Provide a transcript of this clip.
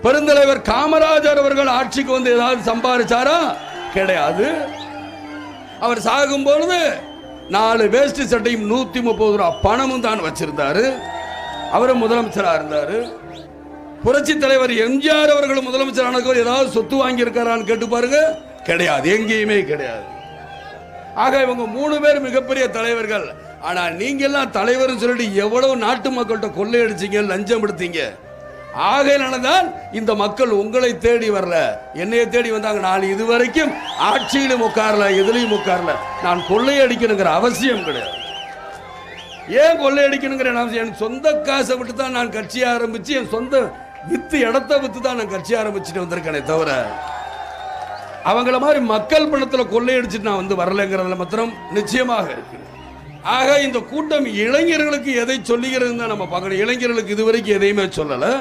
பெருந்தலைவர் காமராஜர் அவர்கள் ஆட்சிக்கு வந்து ஏதாவது சம்பாதிச்சாரா? கிடையாது. அவர் சாகும் பொழுது 4 வேஷ்டி சட்டையும் 130 ரூபா பணமும் தான் வச்சிருந்தாரு. அவரும் முதலமைச்சராக இருந்தாரு. புரட்சி தலைவர் எம்ஜிஆர் அவர்கள் முதலமைச்சரான ஏதாவது சொத்து வாங்கி இருக்காரான்னு கேட்டு பாருங்க. கிடையாது, எங்கேயுமே கிடையாது. ஆக இவங்க 3 பேர் மிகப்பெரிய தலைவர்கள். ஆனா நீங்க எல்லாம் தலைவர் சொல்லிட்டு எவ்வளவு நாட்டு மக்கள்கிட்ட கொள்ளையடிச்சீங்க, லஞ்சம் எடுத்தீங்க. ஆகையினால்தான் இந்த மக்கள் உங்களை தேடி வரல, என்னைய தேடி வந்தாங்க. நான் இதுவரைக்கும் ஆட்சியிலும் உட்காரல, எதுலையும் உட்காரல. நான் கொள்ளையடிக்கணுங்கிற அவசியம் கிடையாது. ஏன் கொள்ளையடிக்கணுங்கிற அவசியம்? என் சொந்த காசை விட்டு தான் நான் கட்சி ஆரம்பிச்சு, என் சொந்த வித்து இடத்தை வித்து தான் நான் கட்சி ஆரம்பிச்சுட்டு வந்திருக்கேனே தவிர அவங்கள மாதிரி மக்கள் பணத்தில் கொள்ளையடிச்சுட்டு நான் வந்து வரலைங்கிறதுல மாத்திரம் நிச்சயமாக இருக்கு. ஆக இந்த கூட்டம் இளைஞர்களுக்கு எதை சொல்லுகிறதுன்னு தான் நம்ம பார்க்கணும். இளைஞர்களுக்கு இதுவரைக்கும் எதையுமே சொல்லலை.